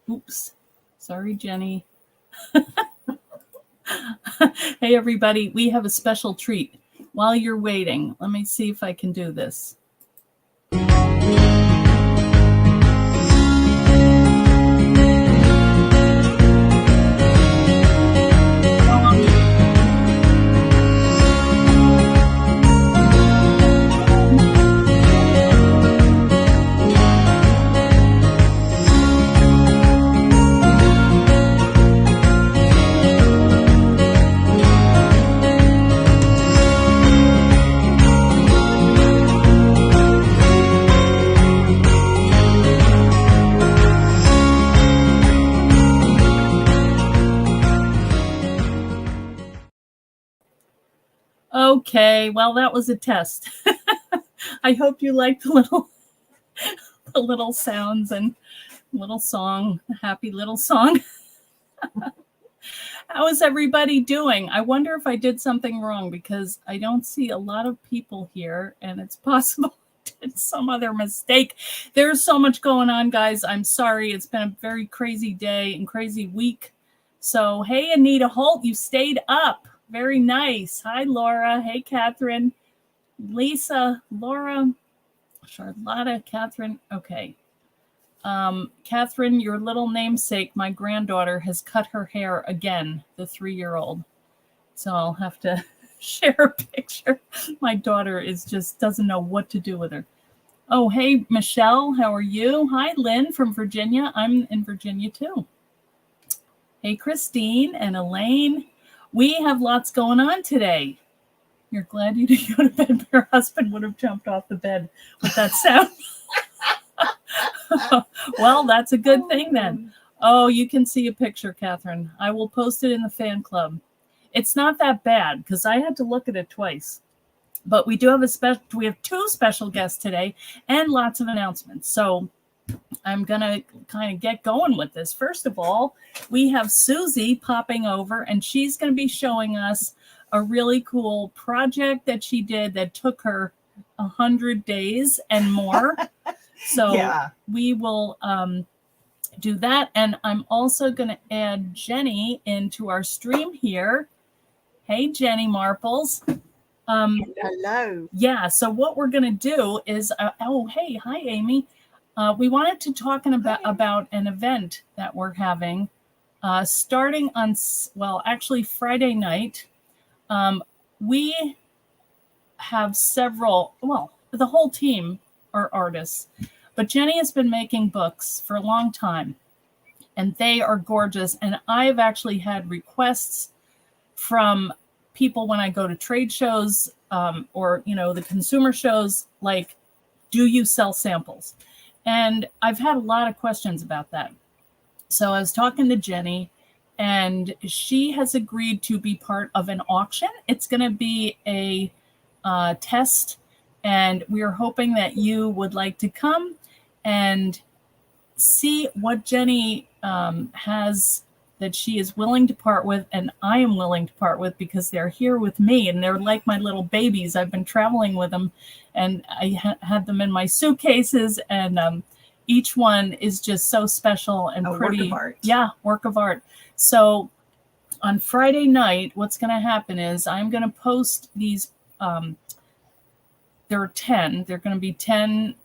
Oops. Sorry, Jenny. Hey, everybody. We have a special treat. While you're waiting, let me see if I can do this. Okay, well, that was a test. I hope you liked the little sounds and little song, happy little song. How is everybody doing? I wonder if I did something wrong because I don't see a lot of people here, and it's possible I did some other mistake. There's so much going on, guys. I'm sorry. It's been a very crazy day and crazy week. So, hey, Anita Holt, you stayed up. Very nice. Hi, Laura. Hey, Catherine. Lisa, Laura, Charlotta, Catherine. Okay. Catherine, your little namesake, my granddaughter, has cut her hair again, the 3-year-old. So I'll have to share a picture. My daughter doesn't know what to do with her. Oh, hey, Michelle, how are you? Hi, Lynn from Virginia. I'm in Virginia too. Hey, Christine and Elaine. We have lots going on today. You're glad you didn't go to bed. Your husband would have jumped off the bed with that sound. Well, that's a good thing then. Oh, you can see a picture, Catherine. I will post it in the fan club. It's not that bad because I had to look at it twice. But we do have we have 2 special guests today and lots of announcements. So I'm going to kind of get going with this. First of all, we have Susie popping over, and she's going to be showing us a really cool project that she did that took her 100 days and more. So yeah. We will do that. And I'm also going to add Jenny into our stream here. Hey, Jenny Marples. Hello. Yeah. So what we're going to do is, hey, hi, Amy. We wanted to talk about an event that we're having starting on, actually Friday night. We have the whole team are artists, but Jenny has been making books for a long time, and they are gorgeous. And I've actually had requests from people when I go to trade shows or, the consumer shows, like, do you sell samples? And I've had a lot of questions about that. So I was talking to Jenny, and she has agreed to be part of an auction. It's going to be a test, and we are hoping that you would like to come and see what Jenny has that she is willing to part with, and I am willing to part with because they're here with me, and they're like my little babies. I've been traveling with them, and I had them in my suitcases, and each one is just so special and pretty. Work of art. Yeah, work of art. So on Friday night, what's going to happen is I'm going to post these. There are 10. They're going to be 10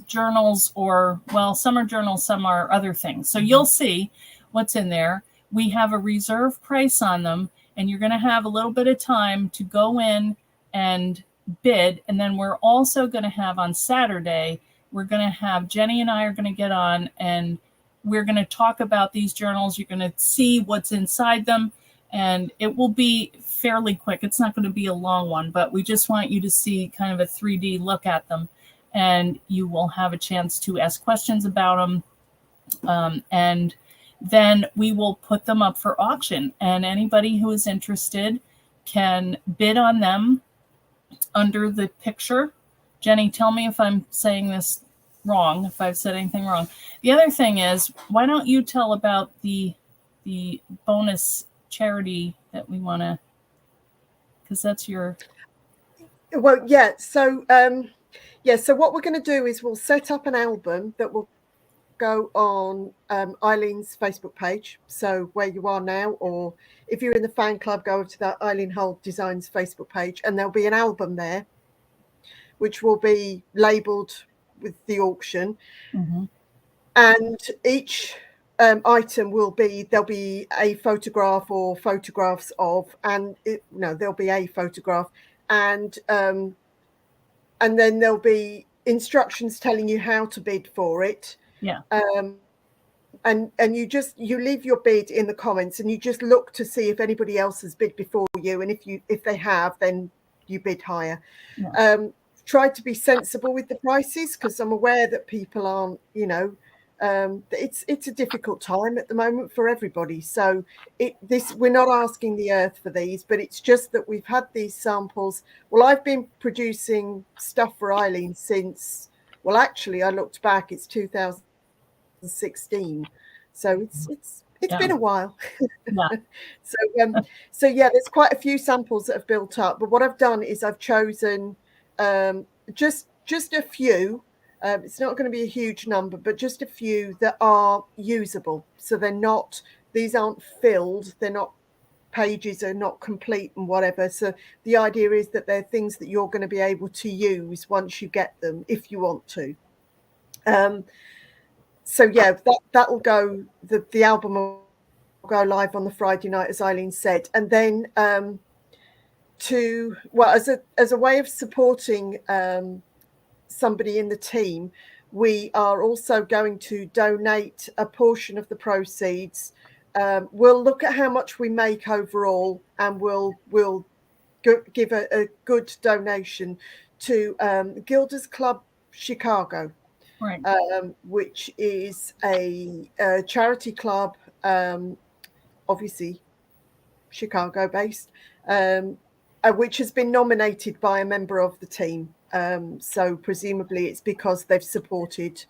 journals, or, some are journals, some are other things. So you'll see what's in there. We have a reserve price on them, and you're going to have a little bit of time to go in and bid. And then we're also going to have on Saturday, we're going to have Jenny and I are going to get on, and we're going to talk about these journals. You're going to see what's inside them, and it will be fairly quick. It's not going to be a long one, but we just want you to see kind of a 3D look at them, and you will have a chance to ask questions about them. And then we will put them up for auction, and anybody who is interested can bid on them under the picture. Jenny, tell me if I'm saying this wrong, if I've said anything wrong. The other thing is, why don't you tell about the bonus charity that we want to, because that's your... Well, yeah. So, so what we're going to do is we'll set up an album that will go on Eileen's Facebook page, so where you are now, or if you're in the fan club, go over to that Eileen Hull Designs Facebook page, and there'll be an album there, which will be labelled with the auction. Mm-hmm. And each item there'll be a photograph or photographs of, and there'll be a photograph, and then there'll be instructions telling you how to bid for it. Yeah. And you leave your bid in the comments, and you just look to see if anybody else has bid before you, and if they have, then you bid higher. Yeah. Try to be sensible with the prices, because I'm aware that people aren't, it's a difficult time at the moment for everybody. So we're not asking the earth for these, but it's just that we've had these samples. Well, I've been producing stuff for Eileen since, well, actually I looked back, it's 2016. So it's been a while. Yeah. So yeah, there's quite a few samples that have built up, but what I've done is I've chosen just a few. It's not going to be a huge number, but just a few that are usable. So these aren't filled, pages are not complete and whatever. So the idea is that they're things that you're going to be able to use once you get them, if you want to. So yeah, that'll go. The album will go live on the Friday night, as Eileen said, and then as a way of supporting somebody in the team, we are also going to donate a portion of the proceeds. We'll look at how much we make overall, and we'll give a good donation to Gilders Club Chicago. Right. Which is a charity club, obviously Chicago based, which has been nominated by a member of the team. So presumably it's because they've supported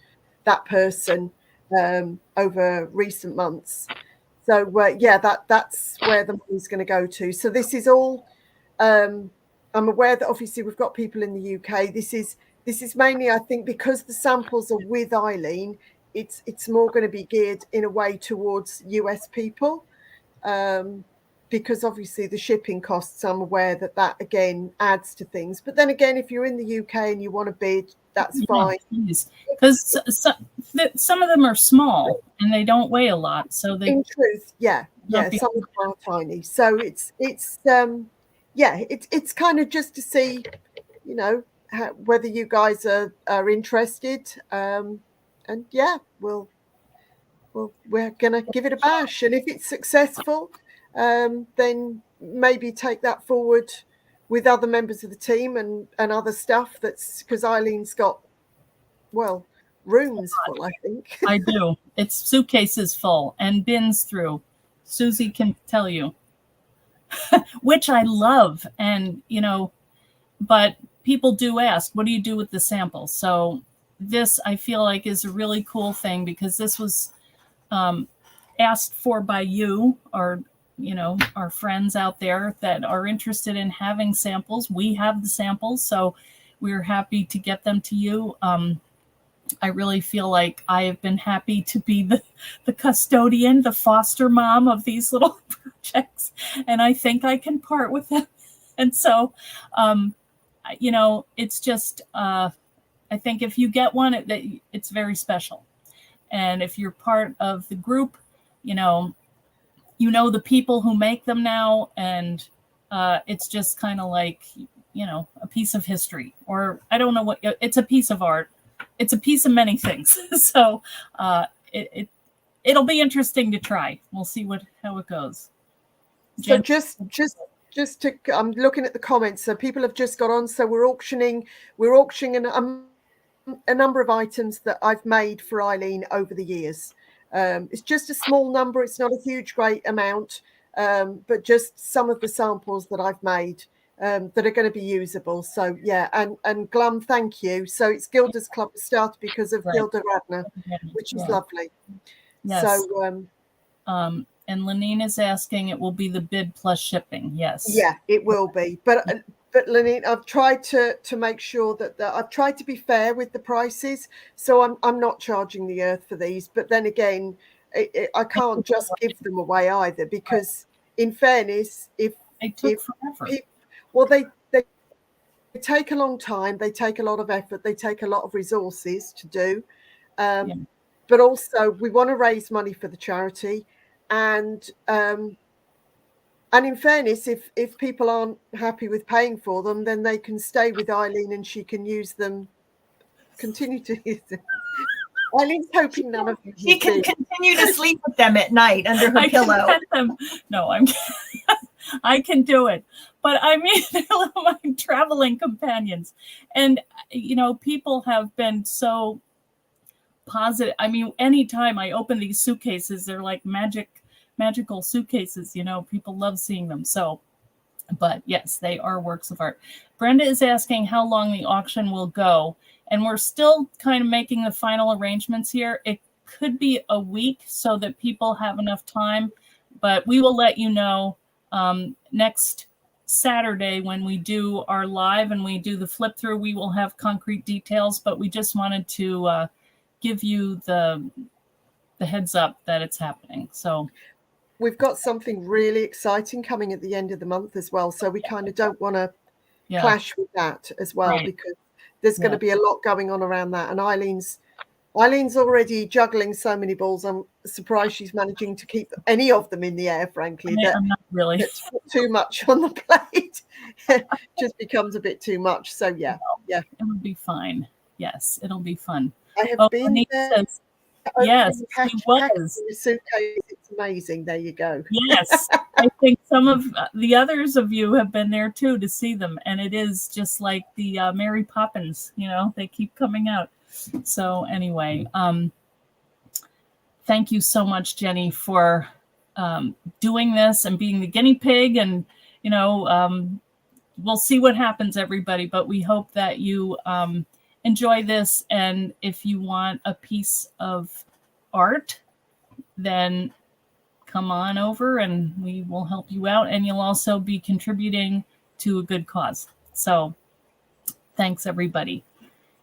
that person over recent months. So that's where the money's going to go to. So this is all. I'm aware that obviously we've got people in the UK. This is mainly, I think, because the samples are with Eileen, it's more going to be geared in a way towards US people, because obviously the shipping costs, I'm aware that again adds to things. But then again, if you're in the UK and you want to bid, that's fine. Because some of them are small and they don't weigh a lot. So in truth, some of them are tiny. So it's kind of just to see, whether you guys are interested, and we're gonna give it a bash, and if it's successful, then maybe take that forward with other members of the team and other stuff. That's because Eileen's got rooms full, I think. I do. It's suitcases full and bins through. Susie can tell you, which I love, and but people do ask, what do you do with the samples? So this, I feel like, is a really cool thing, because this was asked for by you, or our friends out there that are interested in having samples. We have the samples, so we're happy to get them to you. I really feel like I have been happy to be the custodian, the foster mom of these little projects, and I think I can part with them. And so it's just, I think if you get one, it's very special. And if you're part of the group, the people who make them now, and it's just kind of like, a piece of history, or I don't know what, it's a piece of art. It's a piece of many things. So it'll be interesting to try. We'll see how it goes. So just to, I'm looking at the comments. So people have just got on. So we're auctioning a number of items that I've made for Eileen over the years. It's just a small number. It's not a huge, great amount, but just some of the samples that I've made that are going to be usable. So yeah, and Glum, thank you. So it's Gilders Club started because of Gilda Radner, which is lovely. Yes. So and Lenine is asking, it will be the bid plus shipping. Yes. Yeah, it will be. But but Lenine, I've tried to make sure that I've tried to be fair with the prices. So I'm not charging the earth for these. But then again, I can't just give them away either, because in fairness, if It took forever. Well, they take a long time. They take a lot of effort. They take a lot of resources to do. But also, we want to raise money for the charity, and in fairness, if people aren't happy with paying for them, then they can stay with Eileen and she can use them, continue to use them. Eileen's hoping none of you. She can continue to sleep with them at night under her pillow. No, I can do it. But I mean, they're my traveling companions. And, people have been so positive. I mean, anytime I open these suitcases, they're like magical suitcases. People love seeing them. So, but yes, they are works of art. Brenda is asking how long the auction will go. And we're still kind of making the final arrangements here. It could be a week so that people have enough time, but we will let you know next Saturday when we do our live and we do the flip through. We will have concrete details, but we just wanted to give you the heads up that it's happening. So we've got something really exciting coming at the end of the month as well. So we kind of don't want to clash with that as well, because there's going to be a lot going on around that. And Eileen's already juggling so many balls. I'm surprised she's managing to keep any of them in the air, frankly. I'm not really. That's too much on the plate. Just becomes a bit too much. So yeah. It'll be fine. Yes, it'll be fun. I have been there. Yes, he was. Suitcase. It's amazing. There you go. Yes, I think some of the others of you have been there too to see them, and it is just like the Mary Poppins. They keep coming out. So anyway, thank you so much, Jenny, for doing this and being the guinea pig. And we'll see what happens, everybody. But we hope that you enjoy this, and if you want a piece of art, then come on over and we will help you out, and you'll also be contributing to a good cause. So thanks, everybody.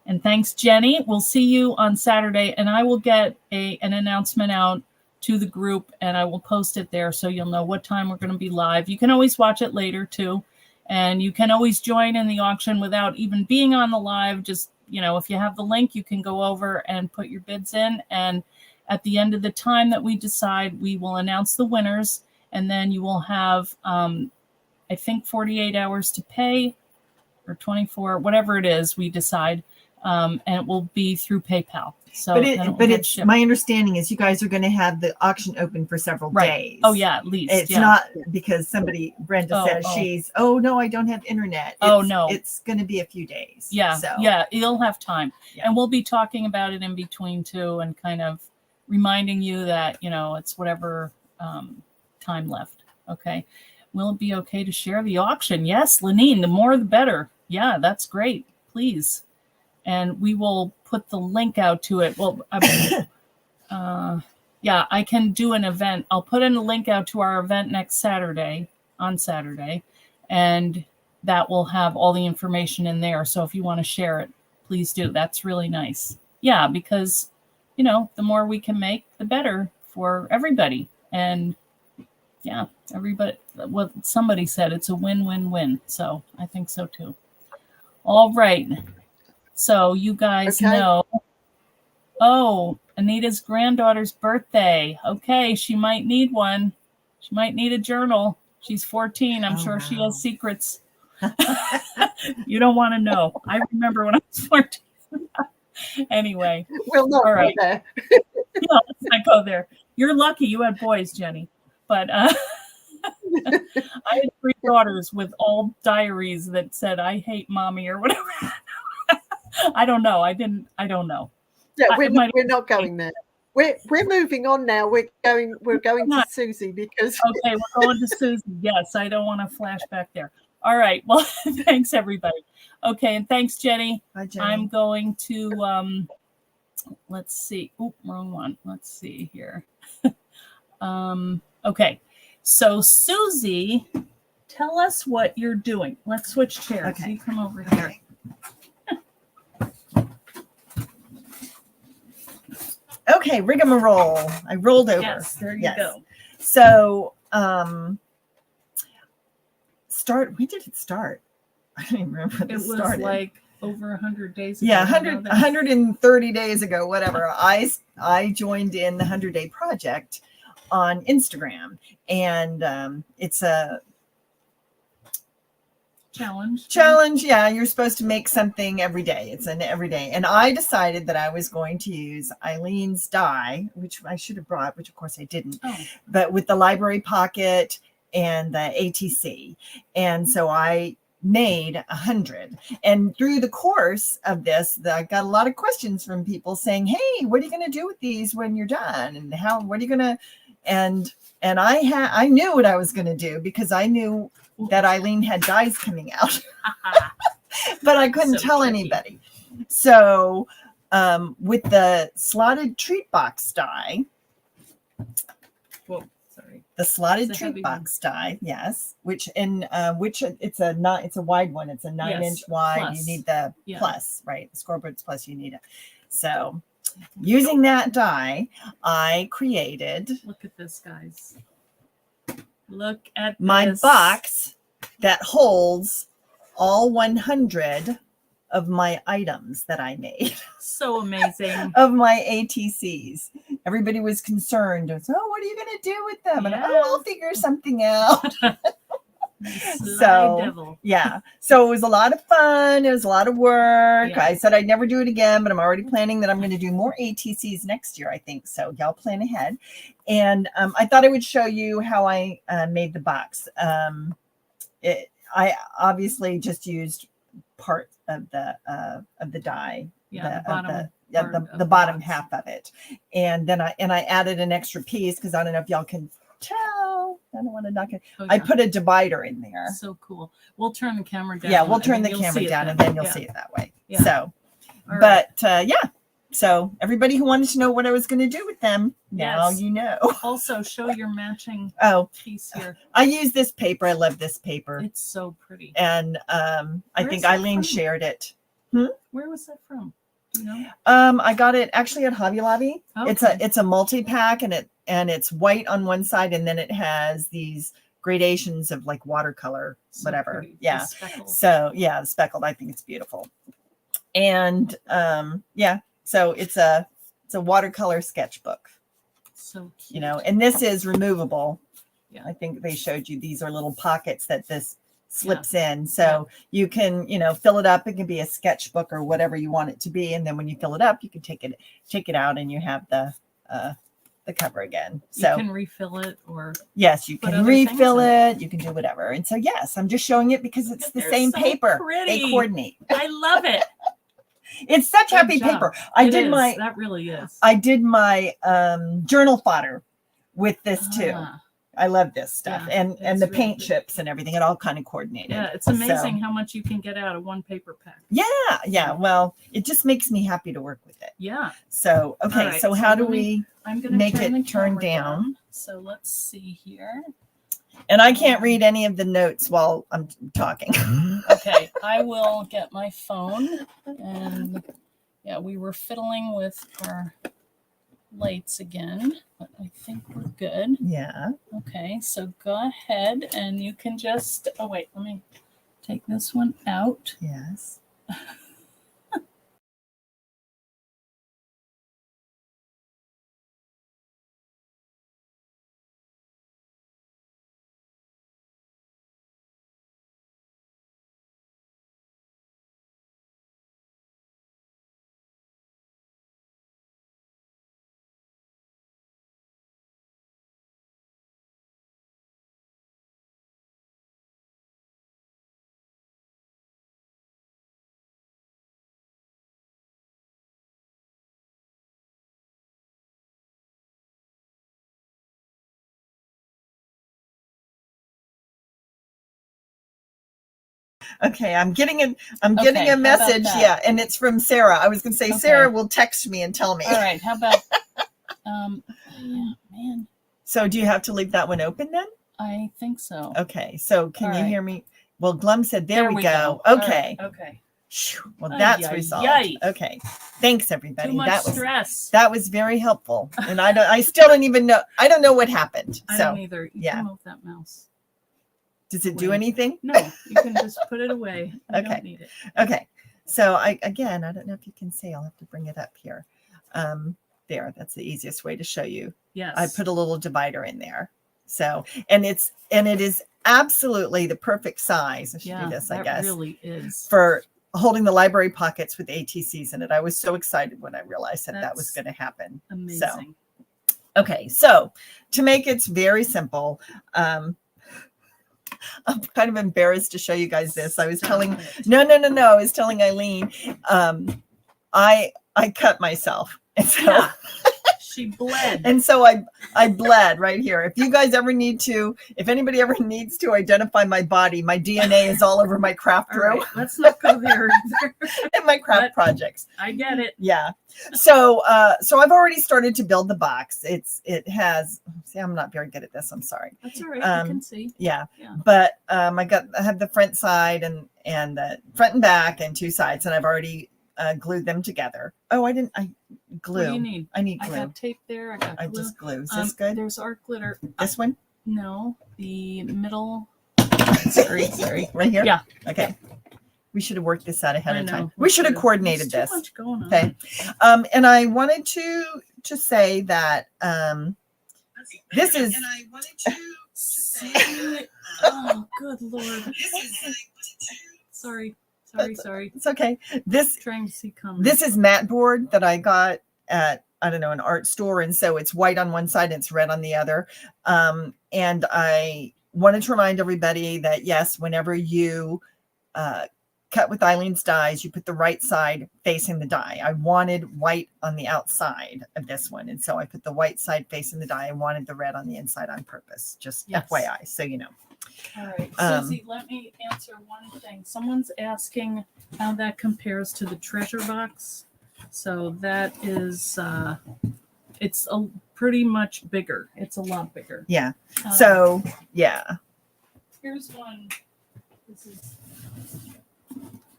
And thanks, Jenny. We'll see you on Saturday, and I will get an announcement out to the group, and I will post it there so you'll know what time we're going to be live. You can always watch it later too, and you can always join in the auction without even being on the live. Just if you have the link, you can go over and put your bids in. And at the end of the time that we decide, we will announce the winners. And then you will have, I think, 48 hours to pay, or 24, whatever it is we decide. And it will be through PayPal. So, but it's my understanding is you guys are going to have the auction open for several days. Oh yeah, at least it's not because Brenda says she's. Oh no, I don't have internet. No, it's going to be a few days. Yeah, you'll have time, and we'll be talking about it in between too, and kind of reminding you that it's whatever time left. Okay, will it be okay to share the auction? Yes, Lenine, the more the better. Yeah, that's great. Please. And we will put the link out to it. Well, I can do an event. I'll put in a link out to our event next Saturday, and that will have all the information in there. So if you want to share it, please do. That's really nice. Yeah, because, the more we can make, the better for everybody. And yeah, everybody, what somebody said, it's a win-win-win. So I think so too. All right. So you guys know. Oh, Anita's granddaughter's birthday. Okay, she might need one. She might need a journal. She's 14. I'm sure she has secrets. You don't want to know. I remember when I was 14. Anyway. We'll not go there. No, let's not go there. You're lucky you had boys, Jenny. But I had 3 daughters with all diaries that said, "I hate mommy," or whatever. I don't know. I don't know. Yeah, we're not going there. We're moving on now. We're going to Susie because okay, we're going to Susie. Yes, I don't want to flash back there. All right. Well, thanks everybody. Okay, and thanks, Jenny. Bye, Jenny. I'm going to let's see. Oh, wrong one. Let's see here. Okay. So Susie tell us what you're doing. Let's switch chairs. Okay. You come over here. Okay, rigmarole. I rolled over. Yes, there you Yes. go. So, when did it start? I don't even remember when It this was started. like over 100 days ago. Yeah, I know that. 130 days ago, whatever. I joined in the 100-day project on Instagram, and it's a challenge. Yeah, you're supposed to make something every day. It's an every day, and I decided that I was going to use Eileen's die, which I should have brought, which of course I didn't, but with the library pocket and the ATC, and so I made 100. And through the course of this, I got a lot of questions from people saying, "Hey, what are you going to do with these when you're done? And what are you going to?" And I knew what I was going to do because I knew that Eileen had dies coming out, but I couldn't tell anybody. So with the slotted treat box die, the slotted treat box die, yes, which it's a wide one. It's a 9-inch wide. Plus. You need the plus, right? The scoreboards plus, you need it. So using that die, I created. Look at this, guys. Look at my this. box that holds all 100 of my items that I made. So amazing. Of my ATCs. Everybody was concerned. So, what are you going to do with them? And I'll figure something out. Devil. Yeah. So it was a lot of fun. It was a lot of work. Yeah. I said I'd never do it again, but I'm already planning that I'm going to do more ATCs next year, I think. So y'all plan ahead. And I thought I would show you how I made the box. I obviously just used part of the die. Yeah, the bottom half of it. And then I added an extra piece because I don't know if y'all can tell. I don't want to knock it. I put a divider in there. So cool. We'll turn the camera down. Yeah, we'll turn the camera down and then you'll see it that way. Yeah. So, but so everybody who wanted to know what I was going to do with them, now you know. Also, show your matching piece here. I use this paper. I love this paper. It's so pretty. And I think Eileen shared it. Where was that from? Do you know? I got it actually at Hobby Lobby. Okay. It's a multi-pack, and it's white on one side, and then it has these gradations of like watercolor, whatever. Pretty. Yeah. So the speckled. I think it's beautiful. And so it's a watercolor sketchbook. So cute. And this is removable. Yeah. I think they showed you these are little pockets that this slips in, so you can fill it up. It can be a sketchbook or whatever you want it to be, and then when you fill it up, you can take it out, and you have the cover again. So you can refill it, or yes, you can refill it. You can do whatever. And so yes, I'm just showing it because it's the same paper. Pretty. They coordinate. I love it. It's such happy paper. That really is. I did my journal fodder with this too. I love this stuff, and the really paint good. chips and everything. It all kind of coordinated. Yeah, it's amazing how much you can get out of one paper pack. Yeah. Well, it just makes me happy to work with it. Yeah. So okay, right, so how do we I'm gonna make turn it the turn camera down? So let's see here. And I can't read any of the notes while I'm talking. Okay, I will get my phone, and we were fiddling with our lights again, but I think we're good. Yeah. Okay, so go ahead and you can just, let me take this one out. Yes. Okay, I'm getting a message. Yeah, and it's from Sarah. I was going to say Sarah will text me and tell me. All right, how about man. So do you have to leave that one open then? I think so. Okay. So can All you right. hear me? Well, Glum said, there we go. All Okay. right, okay. Phew. Well, Ay, that's ay, resolved. ay. Okay. Thanks, everybody. Too much That was stress. that was very helpful. And I still don't even know. I don't know what happened. I So don't either. You yeah. can move that mouse. does it do Away. anything? No, you can just put it away. You Okay. don't need it. Okay. So I don't know if you can see. I'll have to bring it up here. There. That's the easiest way to show you. Yes. I put a little divider in there. So and it is absolutely the perfect size. I should do this, I guess. Really is. For holding the library pockets with ATCs in it. I was so excited when I realized that was going to happen. Amazing. So, okay. So to make it very simple, I'm kind of embarrassed to show you guys this. I was telling, no. I was telling Eileen, I cut myself. And so yeah. She bled. And so I bled right here. If you guys ever if anybody ever needs to identify my body, my DNA is all over my craft room. Right, let's not go there either. And my craft projects. I get it. Yeah. So I've already started to build the box. It has, see, I'm not very good at this. I'm sorry. That's all right. You can see. Yeah. But I have the front side and the front and back and two sides, and I've already glued them together. Oh, I glue. What do you need? I need glue. I got tape there. I got glue. I just glue. Is this good? There's art glitter. This one? No, the middle. Sorry. Right here? Yeah. Okay. We should have worked this out ahead of time. know. We should have coordinated There's this. too much going on. Okay. And I wanted to say that this is. And I wanted to say. Oh, good Lord. Sorry. It's okay. This trying to see coming. This is mat board that I got at, I don't know, an art store. And so it's white on one side and it's red on the other. And I wanted to remind everybody that, yes, whenever you cut with Eileen's dies, you put the right side facing the die. I wanted white on the outside of this one. And so I put the white side facing the die. I wanted the red on the inside on purpose. Just FYI, so you know. All right, Susie, let me answer one thing. Someone's asking how that compares to the treasure box. So that is, it's pretty much bigger. It's a lot bigger. Yeah. So, yeah. Here's one. This is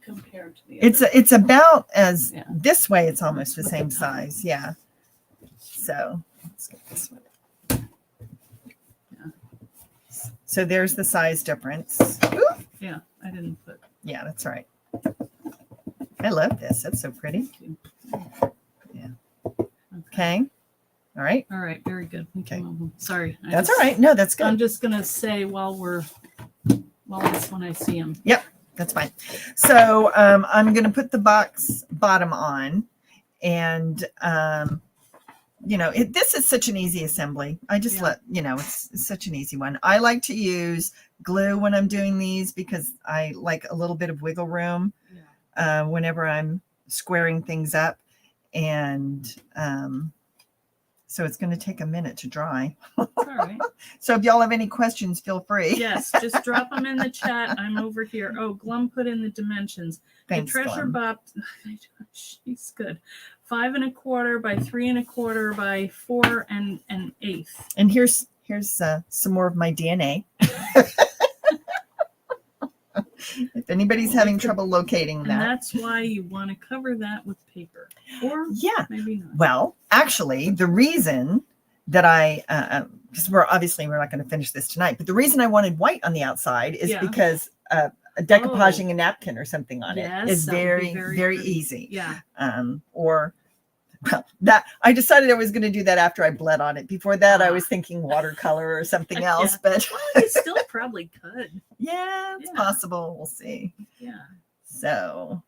compared to the other. It's about as this way. It's almost the same size. Yeah. So let's get this one. So there's the size difference. Ooh. Yeah, I didn't put. Yeah, that's right. I love this. That's so pretty. Yeah. Okay. All right. All right. Very good. Okay. Sorry. That's all right. No, that's good. I'm just gonna say while it's when I see them. Yep, that's fine. So I'm gonna put the box bottom on, and this is such an easy assembly. I just it's such an easy one. I like to use glue when I'm doing these because I like a little bit of wiggle room whenever I'm squaring things up. And so it's going to take a minute to dry. All right. So if y'all have any questions, feel free. Yes, just drop them in the chat. I'm over here. Oh, Glum put in the dimensions. Thanks, the treasure Glum. box. She's good. 5 1/4 by 3 1/4 by 4 1/8. And here's some more of my DNA. If anybody's having trouble locating that. And that's why you want to cover that with paper. Or maybe not. Well, actually, the reason that because we're not going to finish this tonight, but the reason I wanted white on the outside is because decoupaging a napkin or something on it is very, very easy. Yeah. That I decided I was going to do that after I bled on it. Before that, I was thinking watercolor or something else, but you still probably could. Yeah, it's possible. We'll see. Yeah. So,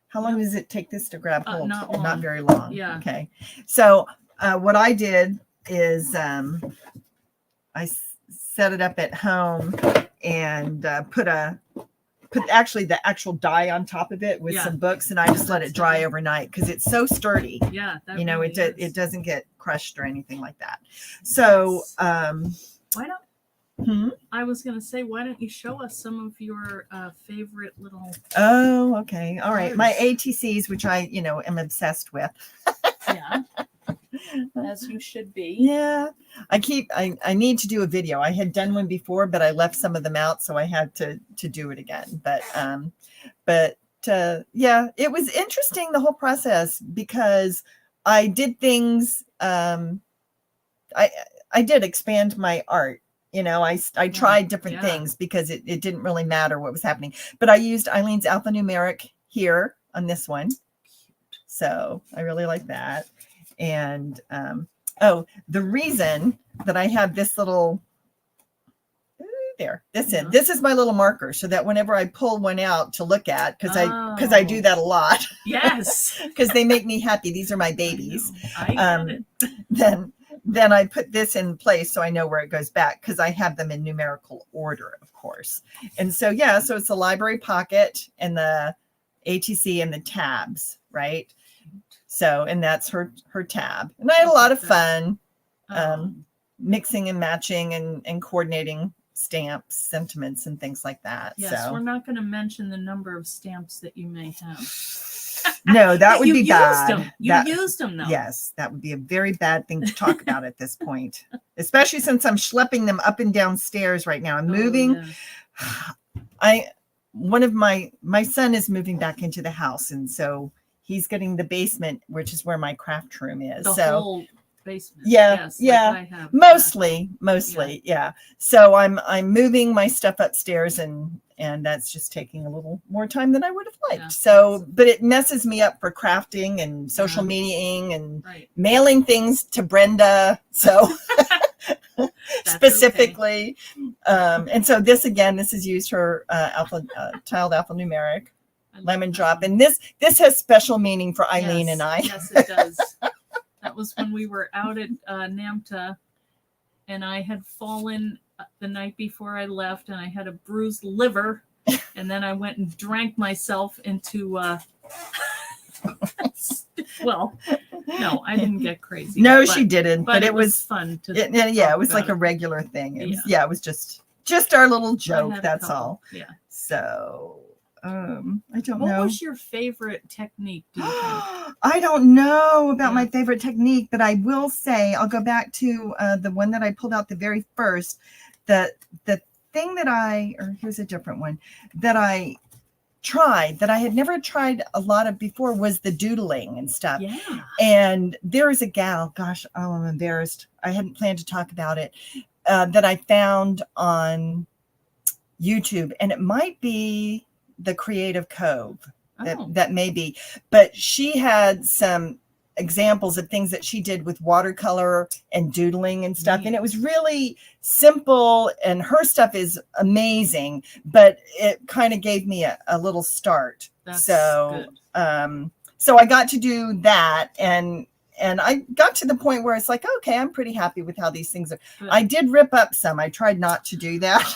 how long does it take this to grab hold? Not very long. Yeah. Okay. So, what I did is I set it up at home and put actually the actual die on top of it with some books, and I just let it dry overnight because it's so sturdy. Yeah, it doesn't get crushed or anything like that. So why don't I was gonna say, why don't you show us some of your favorite little okay, all right, my ATCs, which I am obsessed with. Yeah. as you should be. Yeah, I need to do a video. I had done one before, but I left some of them out, so I had to do it again. But yeah, it was interesting, the whole process, because I did things. I did expand my art. I tried different things because it didn't really matter what was happening. But I used Eileen's alphanumeric here on this one. So I really like that. And the reason that I have this little this is my little marker, so that whenever I pull one out to look at, because I do that a lot. Yes. Because they make me happy. These are my babies. I get it. Then I put this in place so I know where it goes back, because I have them in numerical order, of course. And so, so it's the library pocket and the ATC and the tabs, right? So, and that's her tab. And I had a lot of fun mixing and matching and coordinating stamps, sentiments, and things like that. Yes, so we're not going to mention the number of stamps that you may have. No, that would be bad. You used them, though. Yes, that would be a very bad thing to talk about at this point, especially since I'm schlepping them up and down stairs right now. I'm moving. One of my son is moving back into the house, and so he's getting the basement, which is where my craft room is. The whole basement. Yeah, yes, like I have. Mostly. Yeah. So I'm moving my stuff upstairs, and that's just taking a little more time than I would have liked. So, but it messes me up for crafting and social mediaing and mailing things to Brenda. So specifically, and so this is used her tiled alphanumeric lemon drop, and this has special meaning for Eileen and I. Yes, it does. That was when we were out at NAMTA, and I had fallen the night before I left, and I had a bruised liver, and then I went and drank myself into well, no, I didn't get crazy. No, she didn't, but it was fun to it was like a regular thing. It was just our little joke, that's all. Yeah. So I don't know. What was your favorite technique, do you think? I don't know about my favorite technique, but I will say, I'll go back to the one that I pulled out the very first. The thing that here's a different one that I tried, that I had never tried a lot of before, was the doodling and stuff. Yeah. And there is a gal, I'm embarrassed. I hadn't planned to talk about it, that I found on YouTube, and it might be the Creative Cove. That may be, but she had some examples of things that she did with watercolor and doodling and stuff, and it was really simple, and her stuff is amazing, but it kind of gave me a little start. That's good. So I got to do that, and I got to the point where it's like, okay, I'm pretty happy with how these things are. Good. I did rip up some. I tried not to do that.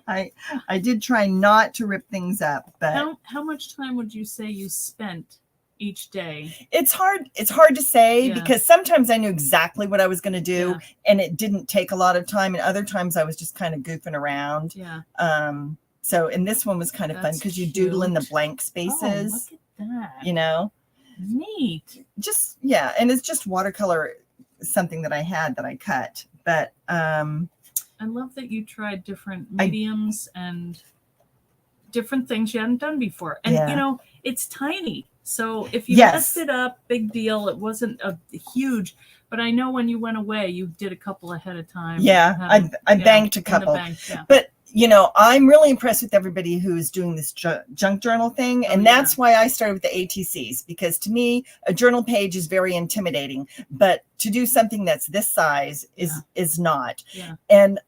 I did try not to rip things up, but how much time would you say you spent each day? It's hard to say, because sometimes I knew exactly what I was going to do, and it didn't take a lot of time, and other times I was just kind of goofing around. So, and this one was kind of fun because you doodle in the blank spaces. Oh, look at that. Neat. Just and it's just watercolor, something that I had that I cut, but I love that you tried different mediums and different things you hadn't done before. And, it's tiny. So if you messed it up, big deal. It wasn't a huge, but I know when you went away, you did a couple ahead of time. Yeah, I banked a couple. But, I'm really impressed with everybody who's doing this junk journal thing. And that's why I started with the ATCs, because to me, a journal page is very intimidating. But to do something that's this size is not. Yeah. And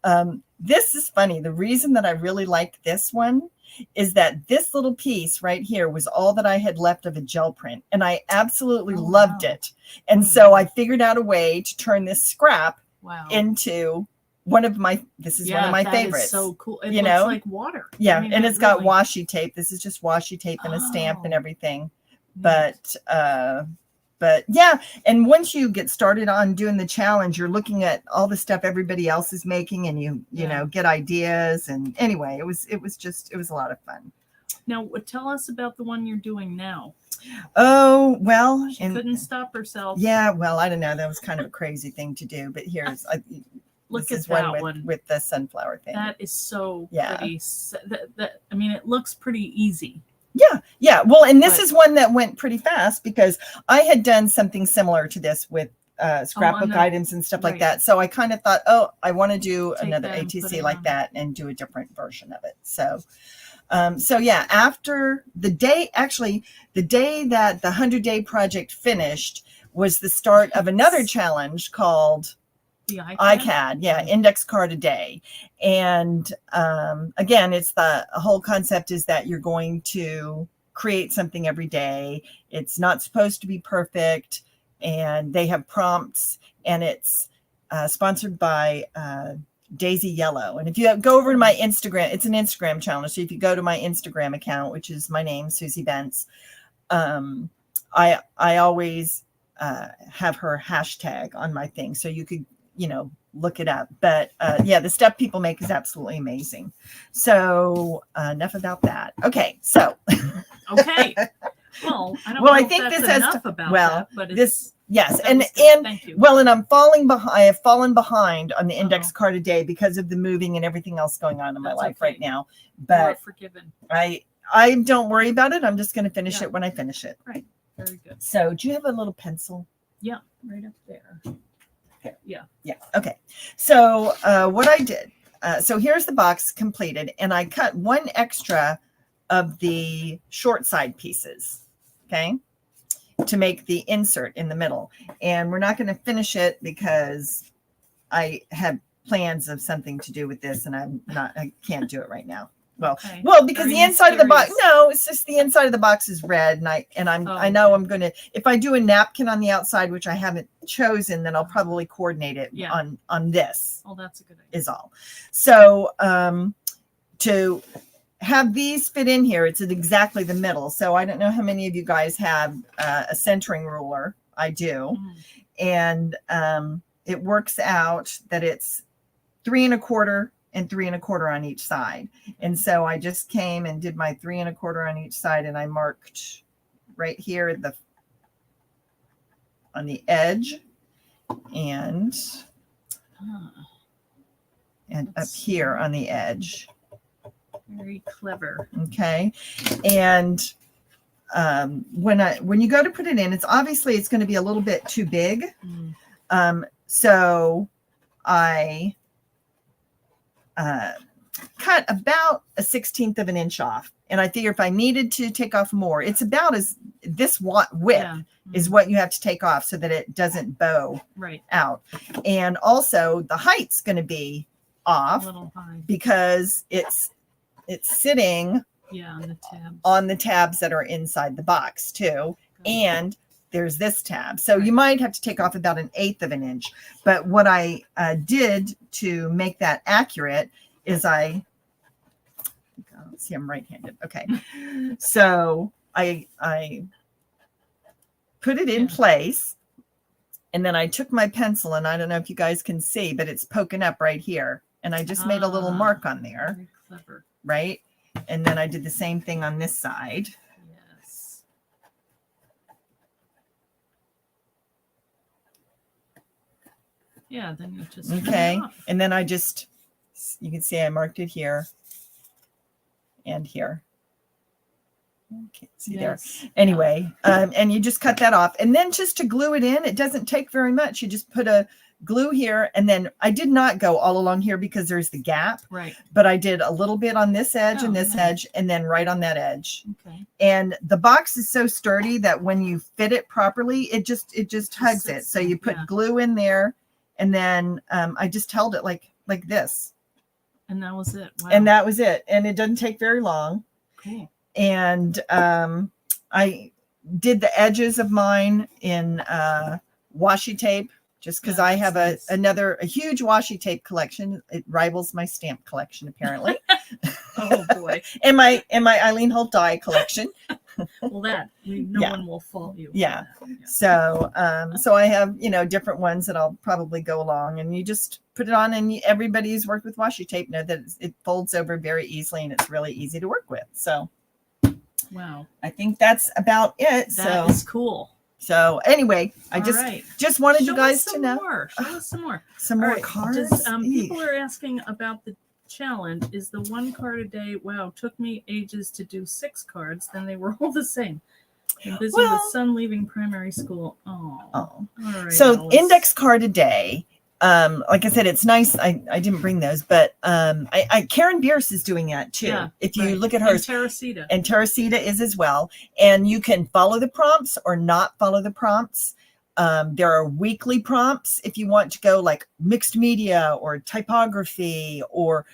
this is funny. The reason that I really liked this one is that this little piece right here was all that I had left of a gel print. And I absolutely loved it. And so I figured out a way to turn this scrap into one of my favorites. Is so cool. It looks like water. Yeah. And it's got washi tape. This is just washi tape and a stamp and everything. But yeah. And once you get started on doing the challenge, you're looking at all the stuff everybody else is making, and you get ideas. And anyway, it was a lot of fun. Now, tell us about the one you're doing now. Oh, well. She couldn't stop herself. Yeah, well, I don't know. That was kind of a crazy thing to do. But here's, Look this at is that one with the sunflower thing. That is so Yeah. pretty. I mean, it looks pretty easy. Yeah. Well, and this is one that went pretty fast because I had done something similar to this with scrapbook items and stuff like that. So I kind of thought, oh, I want to do another ATC like that and do a different version of it. So, yeah, after the day that the 100-day project finished was the start of another challenge called the ICAD, yeah, index card a day. And again, it's the whole concept is that you're going to create something every day. It's not supposed to be perfect, and they have prompts, and it's sponsored by Daisy Yellow. And if you go over to my Instagram, it's an Instagram challenge. So if you go to my Instagram account, which is my name, Susie Bentz, I always have her hashtag on my thing. So you could, look it up. But yeah, the stuff people make is absolutely amazing. So enough about that. Okay. So. Okay. Well, I don't know I think if that's this has enough about that, but this. Yes, and thank you. Well, and I'm falling behind. I have fallen behind on the index card a day because of the moving and everything else going on in my life right now. But forgiven. I don't worry about it. I'm just going to finish it when I finish it. Right. Very good. So, do you have a little pencil? Yeah, right up there. Okay. Yeah. Yeah. Okay. So, what I did. So here's the box completed, and I cut one extra of the short side pieces. Okay. To make the insert in the middle. And we're not going to finish it because I have plans of something to do with this, and I can't do it right now. Well, because the inside of the box, it's just the inside of the box is red, and I know I'm going to, if I do a napkin on the outside, which I haven't chosen, then I'll probably coordinate it on this. Oh, that's a good idea. Is all. So, to have these fit in here, it's at exactly the middle. So I don't know how many of you guys have a centering ruler. I do. And it works out that it's 3 1/4 and 3 1/4 on each side. And so I just came and did my 3 1/4 on each side, and I marked right here on the edge and up here on the edge. Very clever. Okay. And when you go to put it in, it's going to be a little bit too big. So I cut about a 1/16 of an inch off. And I figure if I needed to take off more, it's about this width is what you have to take off so that it doesn't bow out. And also the height's going to be off a little high because it's sitting on the tabs that are inside the box too. And there's this tab. So you might have to take off about 1/8 of an inch. But what I did to make that accurate is let's see, I'm right-handed. Okay. So I put it in place, and then I took my pencil, and I don't know if you guys can see, but it's poking up right here. And I just made a little mark on there. Very clever. Right? And then I did the same thing on this side. Yes. Yeah, then you just and then you can see I marked it here and here. Can't see there. Anyway, and you just cut that off. And then just to glue it in, it doesn't take very much. You just put a glue here, and then I did not go all along here because there's the gap. Right. But I did a little bit on this edge and this edge, and then right on that edge. Okay. And the box is so sturdy that when you fit it properly, it just hugs it. So you put glue in there, and then I just held it like this. And that was it. Wow. And that was it. And it doesn't take very long. Cool. And I did the edges of mine in washi tape, just because I have a huge washi tape collection. It rivals my stamp collection, apparently. Oh boy. and my Eileen Holt die collection. Well, no one will fault you. Yeah. So I have, different ones that I'll probably go along, and you just put it on, and everybody who's worked with washi tape know that it folds over very easily, and it's really easy to work with. So Wow. I think that's about it. That is cool. So anyway, I All just right. just wanted Show you guys us to some know. more. Show us some more. Some All more right. cards. People are asking about the challenge. Is the 1 card a day? Wow, took me ages to do 6 cards. Then they were all the same. I'm busy with son leaving primary school. Oh. All right. So Alice. index card a day. Like I said, it's nice. I didn't bring those, but Karen Bierce is doing that too. Yeah, if you look at hers, and Teresita is as well. And you can follow the prompts or not follow the prompts. There are weekly prompts if you want to go like mixed media or typography, or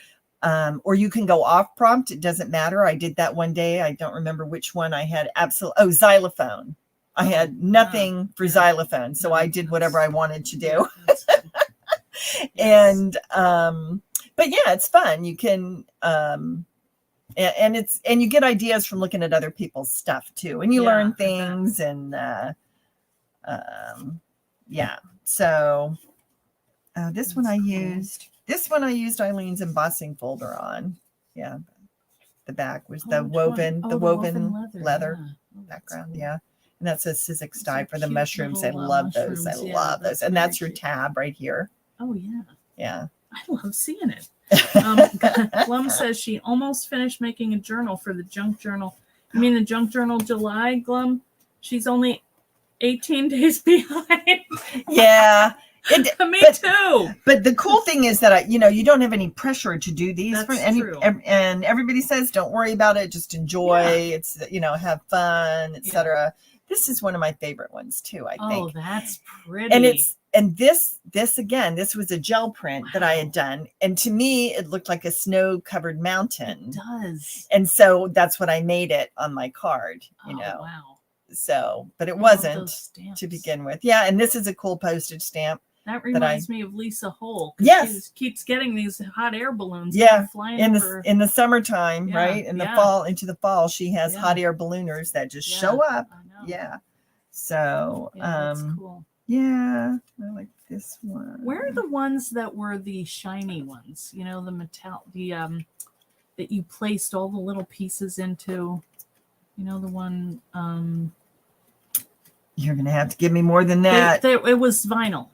you can go off prompt. It doesn't matter. I did that one day. I don't remember which one I had. Xylophone. I had nothing for xylophone, so I did whatever I wanted to do. And but yeah, it's fun. You can and you get ideas from looking at other people's stuff too, and you learn things. And so this one I used Eileen's embossing folder on. Yeah, the back was the woven leather background. Cool. Yeah. And that says Sizzix dye for the mushrooms. I love those. I love those. And that's your tab right here. Oh, yeah. Yeah. I love seeing it. Glum says she almost finished making a journal for the junk journal. You mean the junk journal July, Glum? She's only 18 days behind. Yeah. Me too. But the cool thing is that you don't have any pressure to do these. That's true. And everybody says, don't worry about it. Just enjoy. Yeah. It's, have fun, etc. This is one of my favorite ones too, I think. Oh, that's pretty. And this again, this was a gel print that I had done. And to me, it looked like a snow-covered mountain. It does. And so that's what I made it on my card, Wow. So, but it wasn't to begin with. Yeah. And this is a cool postage stamp. That reminds me of Lisa Hull. Yes. She keeps getting these hot air balloons. Yeah. Flying in the summertime, right? In the fall, into the fall, she has hot air ballooners that just show up. I know. Yeah. So, that's cool. Yeah. I like this one. Where are the ones that were the shiny ones? The metal, that you placed all the little pieces into, the one, you're going to have to give me more than that. It was vinyl.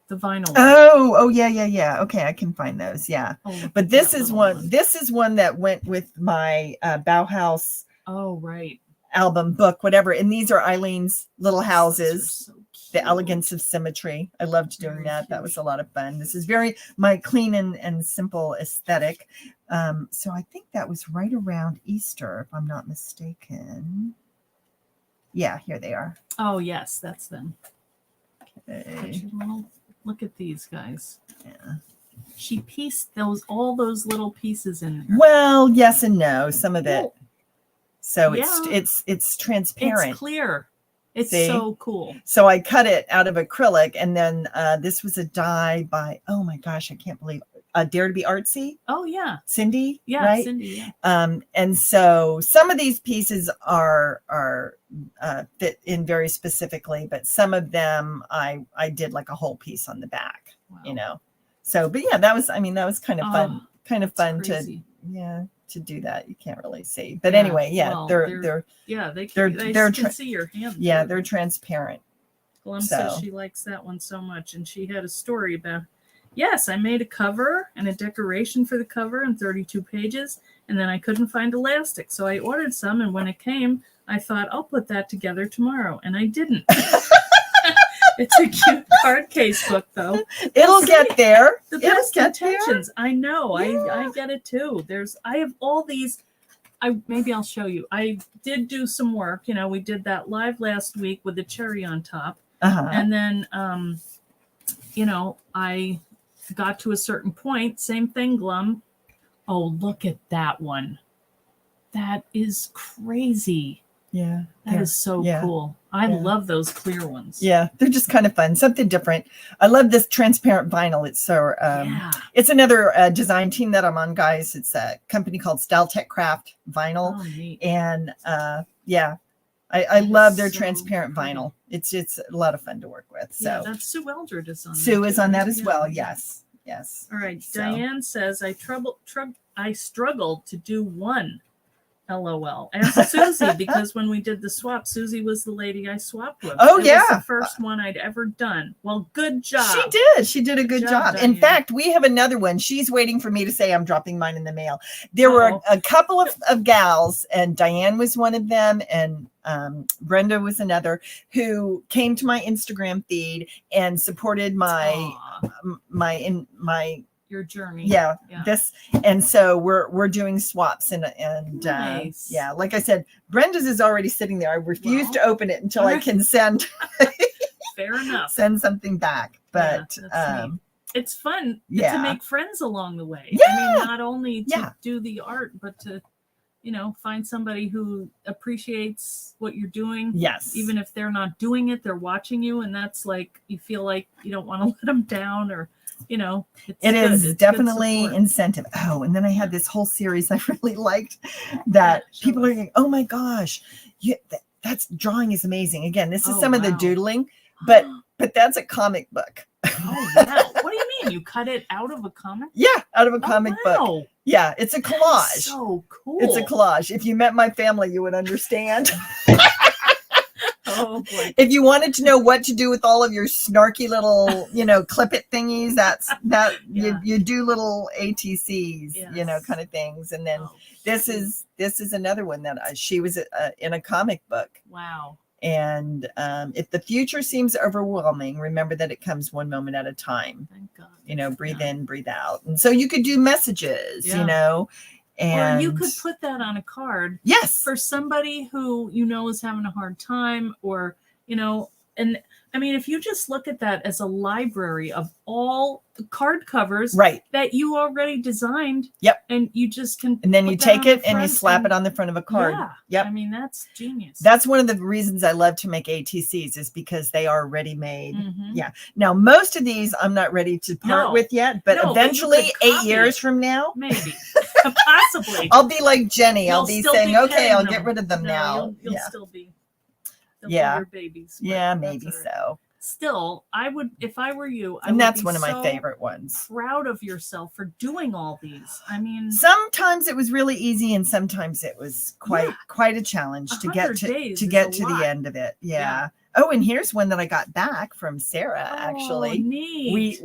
The vinyl one. Oh yeah. Okay, I can find those. Yeah. But this is one. This is one that went with my Bauhaus. Oh, right. Album, book, whatever. And these are Eileen's little houses. So the elegance of symmetry. I loved doing that. That was a lot of fun. This is my clean and simple aesthetic. So I think that was right around Easter, if I'm not mistaken. Yeah, here they are. Oh yes, that's them. Okay. Look at these guys. Yeah. She pieced all those little pieces in there. Well, yes and no. Some of it. So it's transparent. It's clear. It's so cool. So I cut it out of acrylic, and then this was a die by, oh my gosh, I can't believe Dare to Be Artsy. Oh yeah, Cindy. Yeah, right? Cindy. Yeah. And so some of these pieces are fit in very specifically, but some of them I did like a whole piece on the back. Wow. So, but yeah, that was kind of fun. Kind of fun crazy. to do that. You can't really see, but anyway, they can see your hand. Yeah, they're transparent. Glum says she likes that one so much, and she had a story about. Yes, I made a cover and a decoration for the cover in 32 pages, and then I couldn't find elastic, so I ordered some, and when it came, I thought I'll put that together tomorrow, and I didn't. It's a cute card case book, though. It'll get there. The best intentions. I know. Yeah. I get it too. I have all these. Maybe I'll show you. I did do some work. We did that live last week with the cherry on top, and then, I got to a certain point. Same thing, Glum. Oh, look at that one. That is crazy. Yeah. That is so cool. I love those clear ones. Yeah, they're just kind of fun. Something different. I love this transparent vinyl. It's so it's another design team that I'm on, guys. It's a company called Style Tech Craft Vinyl. Oh, neat. And I love their transparent vinyl. It's a lot of fun to work with. So that's Sue Eldred is on. Sue is on that as well. Yes. All right. So. Diane says I struggled to do one LOL. And Susie, because when we did the swap, Susie was the lady I swapped with. Oh, it yeah. was the first one I'd ever done. Well, good job. She did. She did a good job. In Diane. fact, we have another one. She's waiting for me to say I'm dropping mine in the mail. There were a couple of gals, and Diane was one of them, and Brenda was another, who came to my Instagram feed and supported my your journey. Yeah, this, and so we're doing swaps and nice. Like I said, Brenda's is already sitting there. I refuse to open it until I can send fair enough, send something back. But it's fun to make friends along the way. Yeah. I mean, not only to do the art, but to find somebody who appreciates what you're doing. Yes. Even if they're not doing it, they're watching you, and that's like, you feel like you don't want to let them down, or it's definitely incentive. Oh, and then I had this whole series I really liked that people are going, oh my gosh, that's drawing is amazing. Again, this is some of the doodling, but that's a comic book. Oh, wow. What do you mean? You cut it out of a comic? Yeah, out of a comic book. Yeah, it's a collage. So cool. It's a collage. If you met my family, you would understand. Oh boy. If you wanted to know what to do with all of your snarky little, clip it thingies, you do little ATCs, kind of things. And then this is another one that she was in a comic book. Wow. And if the future seems overwhelming, remember that it comes one moment at a time. Thank God. Breathe in, breathe out. And so you could do messages, and or you could put that on a card. Yes. For somebody who is having a hard time, or and I mean, if you just look at that as a library of all the card covers that you already designed. Yep. And you just can. And then you take it and you slap it on the front of a card. Yeah. Yep. I mean, that's genius. That's one of the reasons I love to make ATCs, is because they are ready made. Mm-hmm. Yeah. Now, most of these I'm not ready to part with yet, but eventually, 8 years from now, maybe, possibly, I'll be like Jenny. You'll I'll be saying, okay, I'll get rid of them no, now. You'll still be. Your babies. Yeah, maybe so. Still, I would, if I were you, and that's one of my favorite ones. Proud of yourself for doing all these. I mean, sometimes it was really easy, and sometimes it was quite a challenge to get to the end of it. Yeah. Oh, and here's one that I got back from Sarah. Actually, neat. It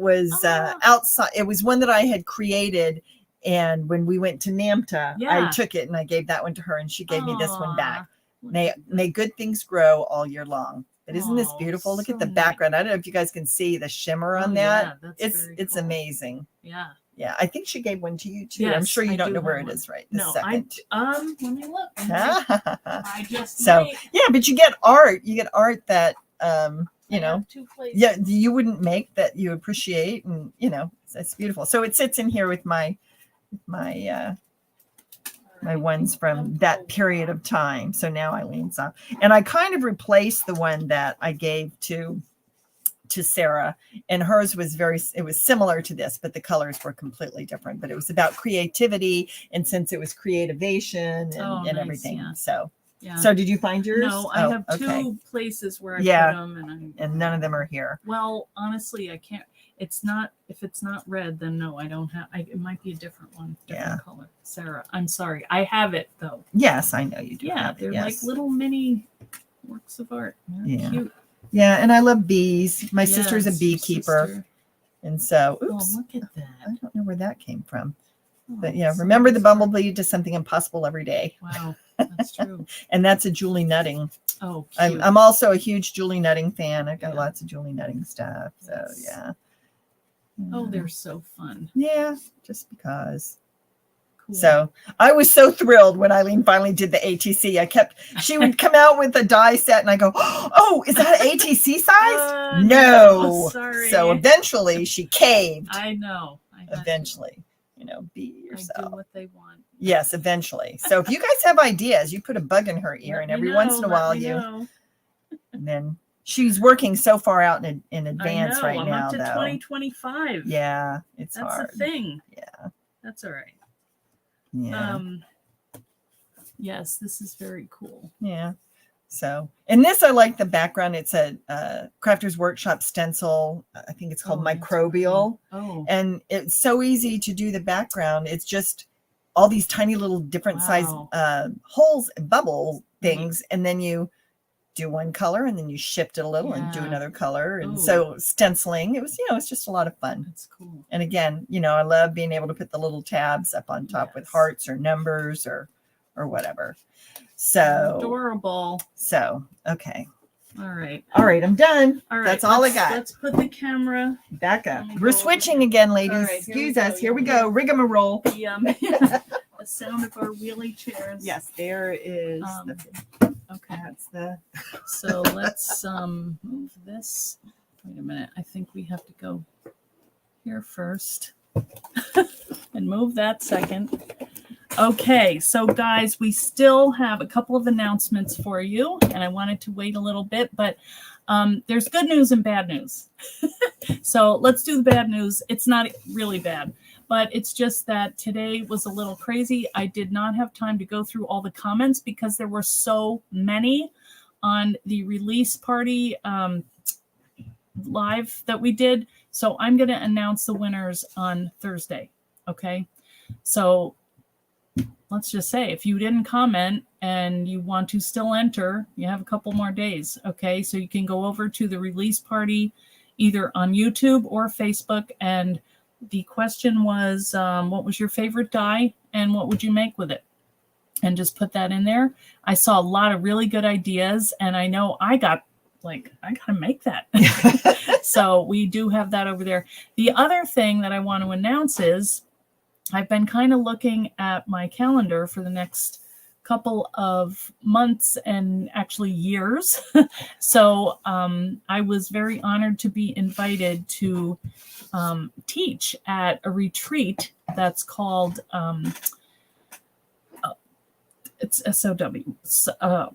was outside. It was one that I had created. And when we went to NAMTA, I took it and I gave that one to her, and she gave me this one back. May good things grow all year long. But isn't this beautiful? Look at the background. I don't know if you guys can see the shimmer on that. It's amazing. Yeah. Yeah. I think she gave one to you too. Yes, I'm sure you don't know where it is right this second. Let me look. I just but you get art. You get art that two places. Yeah, you wouldn't make, that you appreciate, and it's beautiful. So it sits in here with my ones from that period of time. So now Eileen's on, and I kind of replaced the one that I gave to Sarah, and hers was it was similar to this, but the colors were completely different. But it was about creativity, and since it was creativation and everything. Yeah. So did you find yours? No, I have two places where I put them, and none of them are here. Well, honestly, I can't. It's not, if it's not red, then no, I don't have. It might be a different one, different color. Sarah, I'm sorry, I have it though. Yes, I know you do. Yeah, they're like little mini works of art. They're cute. Yeah, and I love bees. My sister's a beekeeper, and so look at that. I don't know where that came from, but remember the bumblebee does something impossible every day. Wow, that's true. And that's a Julie Nutting. Oh, cute. I'm also a huge Julie Nutting fan. I've got lots of Julie Nutting stuff. So yeah. Oh, they're so fun. Yeah, just because. Cool. So I was so thrilled when Eileen finally did the ATC. She would come out with a die set, and I go, "Oh, is that ATC size?" No. Sorry. So eventually she caved. I know. Eventually, be yourself. I do what they want. Yes, eventually. So if you guys have ideas, you put a bug in her ear, and every once in a while and then. She's working so far out in advance right now, I'm up to 2025. Yeah, that's hard. That's the thing. Yeah, that's all right. Yeah. Yes, this is very cool. Yeah. So, and this, I like the background. It's a Crafter's Workshop stencil. I think it's called Microbial. Oh. And it's so easy to do the background. It's just all these tiny little different size holes, bubble things, and then you do one color and then you shift it a little and do another color. And so stenciling, it was, it's just a lot of fun. That's cool. And again, I love being able to put the little tabs up on top with hearts or numbers or whatever. So adorable. So, okay. All right. I'm done. All right. That's all I got. Let's put the camera back up. We're switching again, ladies. Right, Excuse us. Here we go. Rigmarole. The sound of our wheelie chairs. Yes, there is. Okay. That's the. So let's move this. Wait a minute. I think we have to go here first and move that second. Okay, so guys, we still have a couple of announcements for you, and I wanted to wait a little bit, but there's good news and bad news. So let's do the bad news. It's not really bad, but it's just that today was a little crazy. I did not have time to go through all the comments because there were so many on the release party live that we did. So I'm going to announce the winners on Thursday. Okay, so let's just say if you didn't comment and you want to still enter, you have a couple more days. Okay, so you can go over to the release party either on YouTube or Facebook. And the question was, what was your favorite die and what would you make with it? And just put that in there. I saw a lot of really good ideas, and I know I got I gotta make that. So we do have that over there. The other thing that I want to announce is I've been kind of looking at my calendar for the next couple of months and actually years. So I was very honored to be invited to teach at a retreat that's called it's SOW.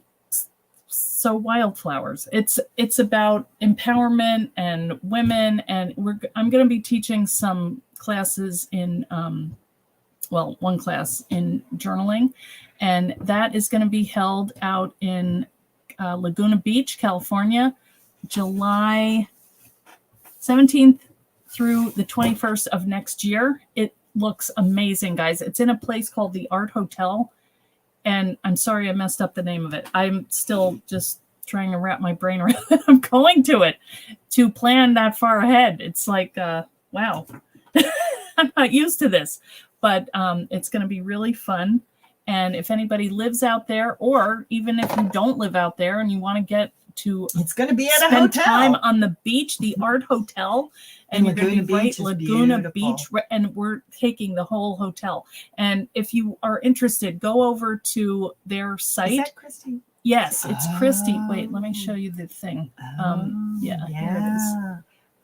So Wildflowers. It's about empowerment and women, and I'm going to be teaching some classes in one class in journaling, and that is going to be held out in Laguna Beach, California, July 17th through the 21st of next year. It looks amazing, guys. It's in a place called the Art Hotel, and I'm sorry I messed up the name of it. I'm still just trying to wrap my brain around it. I'm going to it to plan that far ahead. It's like, wow. I'm not used to this, but it's going to be really fun. And if anybody lives out there, or even if you don't live out there and you want to get to, it's going to be at a spend hotel. Time on the beach, the Art Hotel, and you're going to be right Laguna Beach, and we're taking the whole hotel. And if you are interested, go over to their site. Is that Christy? Yes, it's Christy. Wait, let me show you the thing. Here it is.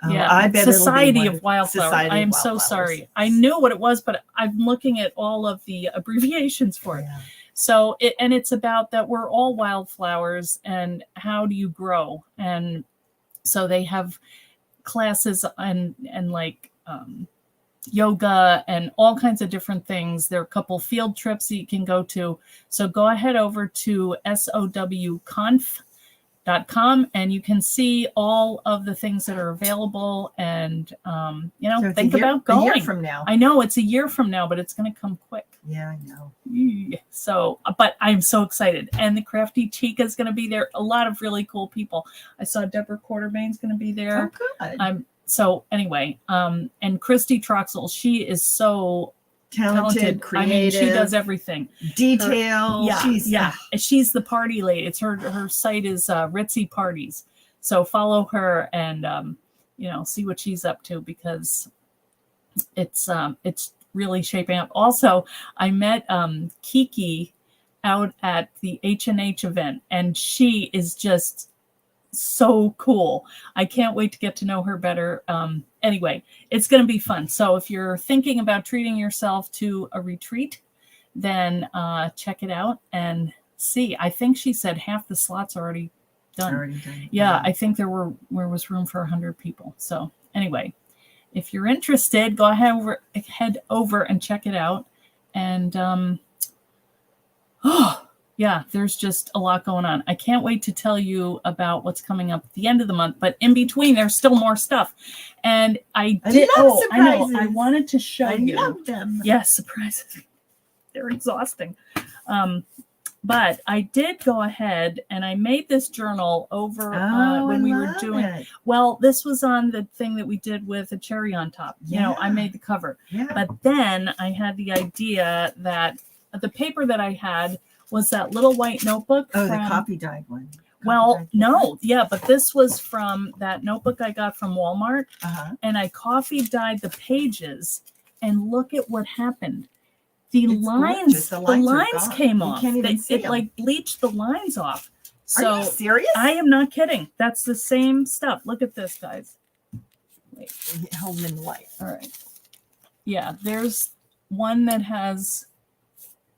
Yeah, I bet Society of Wildflowers. I am so sorry. I knew what it was, but I'm looking at all of the abbreviations for it. Yeah. So it's about that we're all wildflowers, and how do you grow? And so they have classes and yoga and all kinds of different things. There are a couple field trips that you can go to. So go ahead over to SOWconf.com, and you can see all of the things that are available, and so think about going. A year from now. I know it's a year from now, but it's going to come quick. Yeah, I know. So, but I'm so excited, and the Crafty Chica is going to be there. A lot of really cool people. I saw Deborah Quartermain's going to be there. Oh, good. So anyway, and Christy Troxel, she is so talented, creative. I mean, she does everything. Detail. She's the party lady. It's her site is Ritzy Parties. So follow her and see what she's up to, because it's really shaping up. Also, I met Kiki out at the H&H event, and she is just so cool. I can't wait to get to know her better. Anyway, it's going to be fun. So if you're thinking about treating yourself to a retreat, then check it out and see. I think she said half the slots are already done. Yeah, I think there was room for 100 people. So anyway, if you're interested, go head over and check it out. And there's just a lot going on. I can't wait to tell you about what's coming up at the end of the month, but in between, there's still more stuff. And I love surprises. I wanted to show you. I love them. Yes, surprises. they're exhausting. But I did go ahead and I made this journal over when we were doing it. Well, this was on the thing that we did with a cherry on top. You know, I made the cover. Yeah. But then I had the idea that the paper that I had was that little white notebook. Oh, the coffee dyed one. Well, no, yeah, but this was from that notebook I got from Walmart, and I coffee dyed the pages, and look at what happened. The lines came off. It like bleached the lines off. So are you serious? I am not kidding. That's the same stuff. Look at this, guys. Wait, hold them in the light. All right. Yeah, there's one that has.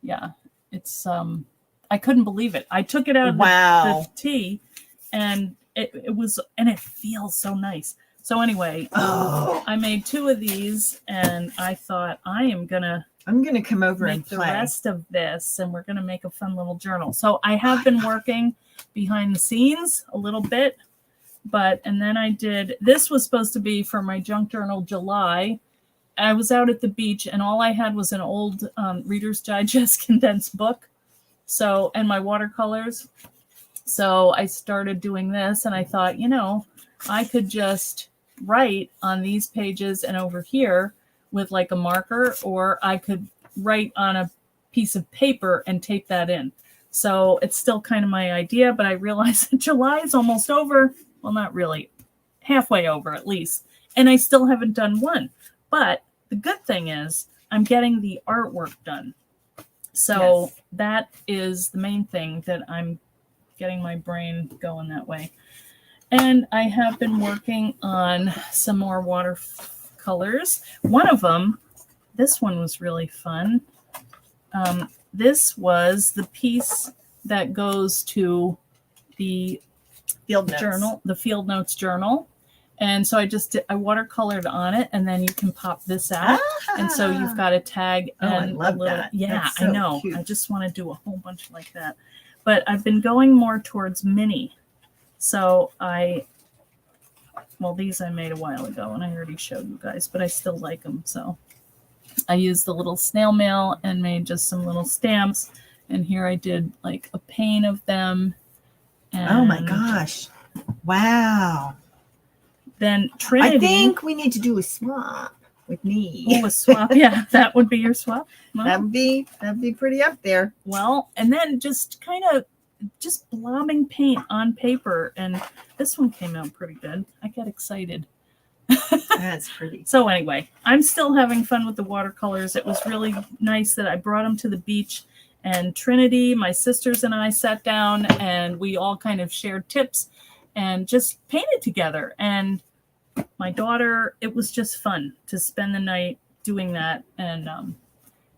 Yeah, it's I couldn't believe it. I took it out of the tea, and it was, and it feels so nice. So anyway, I made 2 of these, and I thought I'm gonna come over and play the rest of this, and we're gonna make a fun little journal. So I have been working behind the scenes a little bit, and then I did. This was supposed to be for my junk journal July. I was out at the beach, and all I had was an old Reader's Digest condensed book. So, and my watercolors. So I started doing this, and I thought, you know, I could just write on these pages and over here with like a marker, or I could write on a piece of paper and tape that in. So it's still kind of my idea, but I realized that July is almost over. Well, not really, halfway over at least. And I still haven't done one. But the good thing is I'm getting the artwork done. So that is the main thing, that I'm getting my brain going that way. And I have been working on some more watercolors. One of them, this one was really fun. This was the piece that goes to the field notes journal, the field notes journal. And so I watercolored on it, and then you can pop this out. And so you've got a tag and I love that. Yeah, so I know. Cute. I just want to do a whole bunch like that. But I've been going more towards mini. So these I made a while ago, and I already showed you guys, but I still like them. So I used the little snail mail and made just some little stamps. And here I did like a pane of them. And oh my gosh. Wow. Then Trinity. I think we need to do a swap with me. Oh, a swap. Yeah, that would be your swap. Well, that'd be pretty up there. Well, and then just kind of just blobbing paint on paper. And this one came out pretty good. I got excited. That's pretty. So anyway, I'm still having fun with the watercolors. It was really nice that I brought them to the beach, and Trinity, my sisters, and I sat down, and we all kind of shared tips and just painted together. And my daughter, it was just fun to spend the night doing that, and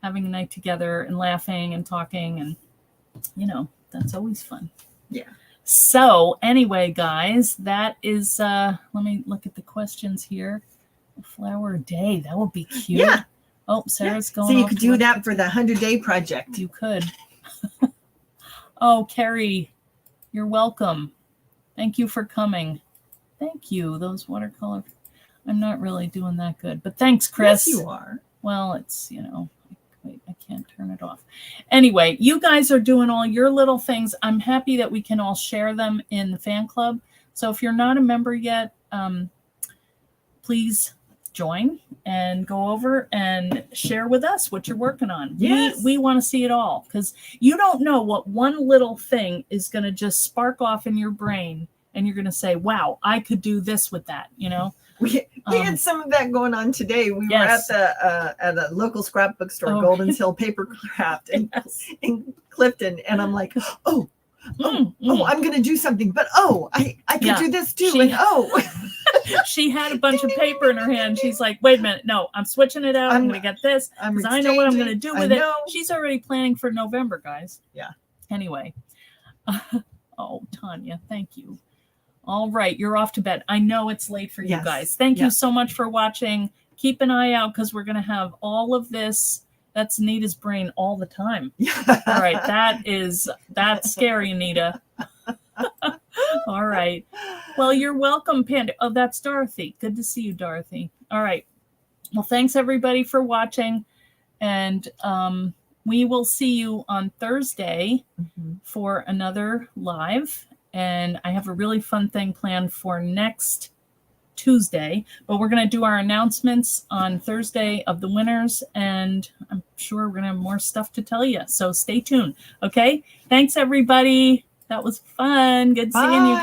having a night together and laughing and talking, and you know, that's always fun. Yeah. So anyway, guys, that is let me look at the questions here. A flower a day, that would be cute. Yeah. Oh, Sarah's going. So you could do that for the 100-day project. You could. Oh, Carrie, you're welcome. Thank you for coming. Thank you. Those watercolor. I'm not really doing that good, but thanks, Chris. Yes, you are. Well, it's, you know, wait, I can't turn it off. Anyway, you guys are doing all your little things. I'm happy that we can all share them in the fan club. So if you're not a member yet, please join and go over and share with us what you're working on. Yes. We want to see it all, because you don't know what one little thing is going to just spark off in your brain, and you're going to say, wow, I could do this with that, you know? We had some of that going on today. We were at a local scrapbook store, Golden's Hill Paper Craft in Clifton, and I'm like, I'm going to do something, but I could do this too. She had a bunch of paper in her hand. She's like, wait a minute, no, I'm switching it out. I'm going to get this because I know what I'm going to do with it. She's already planning for November, guys. Yeah. Anyway. Tanya, thank you. All right, you're off to bed. I know it's late for you guys. Thank you so much for watching. Keep an eye out, because we're going to have all of this. That's Anita's brain all the time. All right, that's scary, Anita. All right. Well, you're welcome, Panda. Oh, that's Dorothy. Good to see you, Dorothy. All right. Well, thanks everybody for watching. And we will see you on Thursday Mhm. for another live. And I have a really fun thing planned for next Tuesday, but we're going to do our announcements on Thursday of the winners, and I'm sure we're going to have more stuff to tell you. So stay tuned. Okay. Thanks, everybody. That was fun. Good seeing you guys.